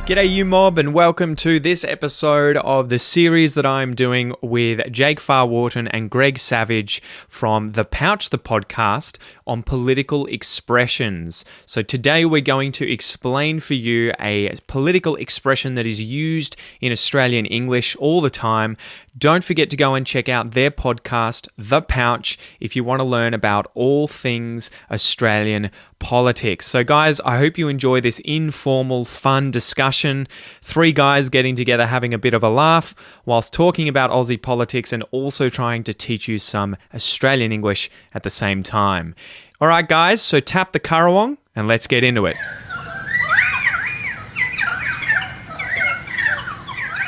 G'day you mob, and welcome to this episode of the series that I'm doing with Jake Farr-Wharton and Gregg Savage from The Pouch, the podcast on political expressions. So today we're going to explain for you a political expression that is used in Australian English all the time. Don't forget to go and check out their podcast, The Pouch, if you want to learn about all things Australian politics. So guys, I hope you enjoy this informal, fun discussion. Three guys getting together, having a bit of a laugh whilst talking about Aussie politics and also trying to teach you some Australian English at the same time. All right, guys, so tap the currawong and let's get into it.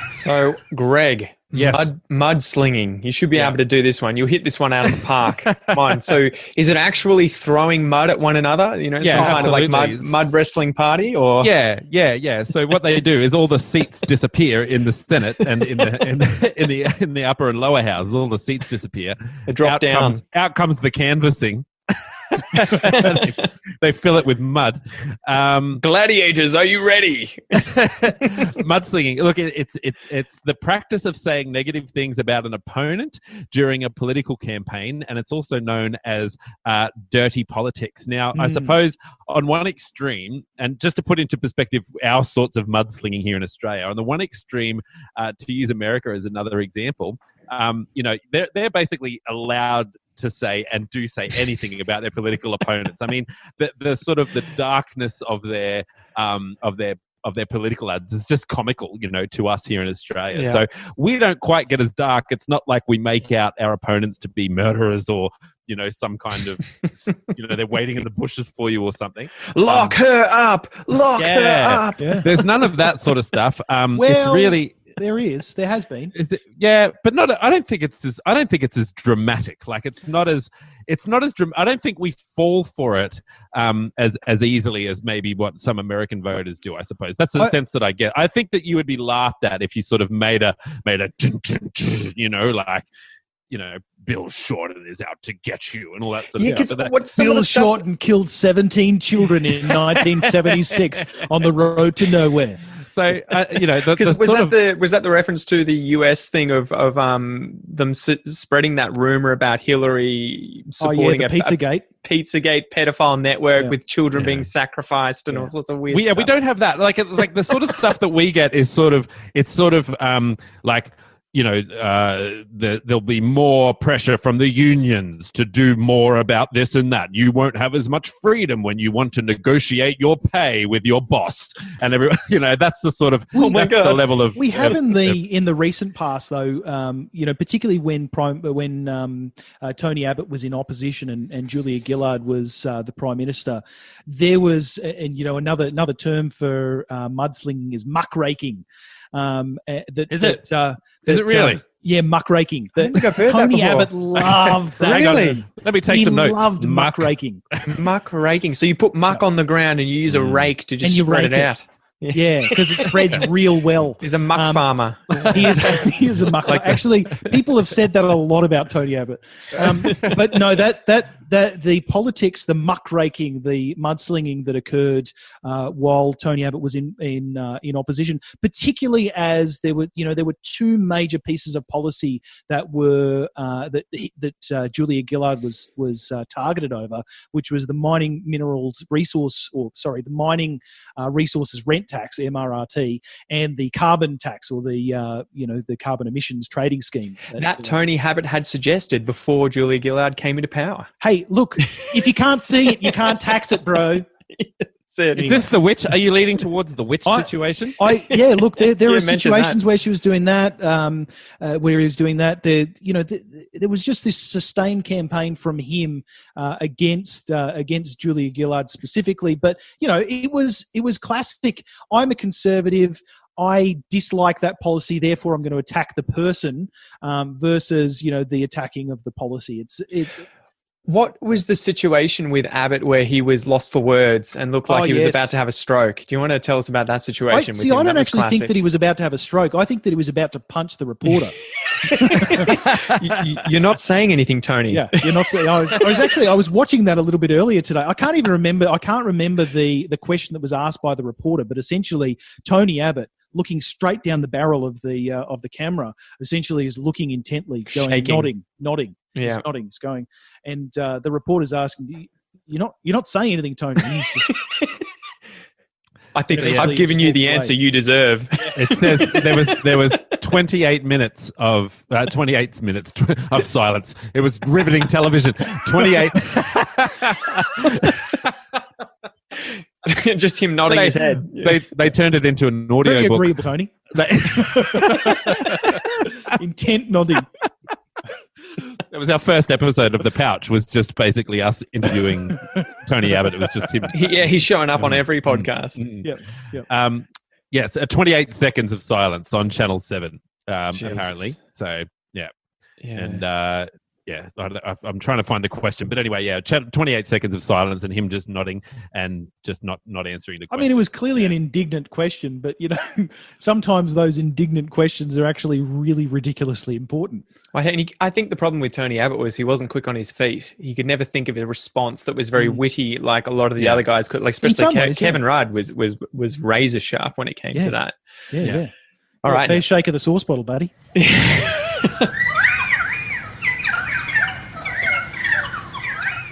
So, Gregg, yes. Mudslinging. You should be able to do this one. You'll hit this one out of the park. Mine. So, is it actually throwing mud at one another? You know, some kind of like mud wrestling party, or yeah. So what they do is all the seats disappear in the Senate and in the upper and lower houses. All the seats disappear. They drop down. Out comes the canvassing. they fill it with mud. Gladiators, are you ready? Mudslinging. Look, it's the practice of saying negative things about an opponent during a political campaign, and it's also known as dirty politics. Now, I suppose on one extreme, and just to put into perspective our sorts of mudslinging here in Australia, on the one extreme, to use America as another example, they're basically allowed to say and do say anything about their political opponents. I mean, the sort of the darkness of their political ads is just comical, to us here in Australia. Yeah. So we don't quite get as dark. It's not like we make out our opponents to be murderers or, some kind of, they're waiting in the bushes for you or something. Lock her up! Lock her up! Yeah. There's none of that sort of stuff. It's really... There has been. But not. I don't think it's as dramatic. Like it's not as I don't think we fall for it as easily as maybe what some American voters do. I suppose that's the sense that I get. I think that you would be laughed at if you sort of made a Bill Shorten is out to get you and all that sort of stuff. Bill Shorten killed 17 children in 1976 on the road to nowhere. So, was that the reference to the US thing of them spreading that rumor about Hillary supporting the Pizzagate pedophile network with children being sacrificed and all sorts of weird stuff? We don't have that. Like the sort of stuff that we get is there'll be more pressure from the unions to do more about this and that. You won't have as much freedom when you want to negotiate your pay with your boss, and that's the sort of the level of we have in the recent past though. Particularly when Tony Abbott was in opposition and Julia Gillard was the Prime Minister, there was another term for mudslinging is muckraking. Is it really? Muckraking. I think I've heard Tony that before. Abbott loved that. Really? Let me take some notes. He loved muckraking. Muckraking. So you put muck on the ground and you use a rake to just spread it out. Yeah, because it spreads real well. He's a muck farmer. He is a muck. Actually, people have said that a lot about Tony Abbott. But no, that the politics, the muckraking, the mudslinging that occurred while Tony Abbott was in opposition, particularly as there were two major pieces of policy that were that Julia Gillard was targeted over, which was the mining resources rent tax, MRRT, and the carbon tax, or the carbon emissions trading scheme that Tony Abbott had suggested before Julia Gillard came into power. Hey, look, if you can't see it, you can't tax it, bro. Is this the witch? Are you leading towards the witch situation? Look, there are situations where she was doing that, where he was doing that. There was just this sustained campaign from him against Julia Gillard specifically. But it was classic. I'm a conservative. I dislike that policy, therefore I'm going to attack the person versus the attacking of the policy. What was the situation with Abbott where he was lost for words and looked like he was about to have a stroke? Do you want to tell us about that situation? I don't actually think that he was about to have a stroke. I think that he was about to punch the reporter. You're not saying anything, Tony. Yeah, you're not saying. I was watching that a little bit earlier today. I can't remember the question that was asked by the reporter, but essentially Tony Abbott, looking straight down the barrel of the camera, essentially is looking intently, going, Shaking. nodding. Yeah. He's nodding. He's going, and the reporter's asking, "You're not saying anything, Tony." He's just, I think I've given you the answer you deserve. It says there was 28 minutes of silence. It was riveting television. 28. Just him nodding his head. They turned it into an audio very book. agreeable, Tony. Intent nodding. That was our first episode of The Pouch, was just basically us interviewing Tony Abbott. It was just him. He's showing up on every podcast. Yep. Yes, 28 seconds of silence on Channel 7, apparently. So, yeah. And, I'm trying to find the question. But anyway, 28 seconds of silence and him just nodding and just not answering the question. I mean, it was clearly an indignant question, but, sometimes those indignant questions are actually really ridiculously important. I think the problem with Tony Abbott was he wasn't quick on his feet. He could never think of a response that was very witty, like a lot of the other guys could. Like especially Kevin Rudd was razor sharp when it came to that. Yeah. All right, fair shake of the sauce bottle, buddy.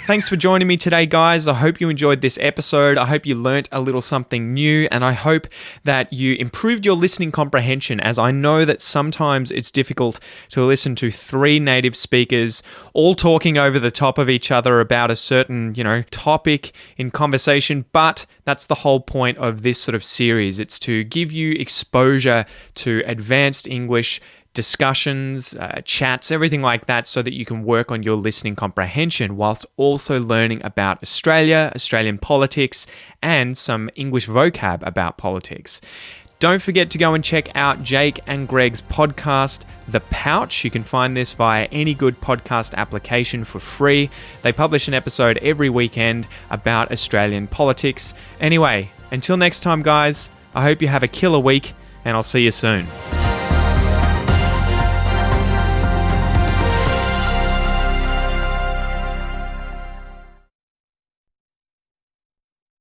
Thanks for joining me today, guys. I hope you enjoyed this episode. I hope you learnt a little something new, and I hope that you improved your listening comprehension, as I know that sometimes it's difficult to listen to three native speakers all talking over the top of each other about a certain, topic in conversation, but that's the whole point of this sort of series. It's to give you exposure to advanced English discussions, chats, everything like that, so that you can work on your listening comprehension whilst also learning about Australia, Australian politics, and some English vocab about politics. Don't forget to go and check out Jake and Gregg's podcast, The Pouch. You can find this via any good podcast application for free. They publish an episode every weekend about Australian politics. Anyway, until next time, guys, I hope you have a killer week, and I'll see you soon.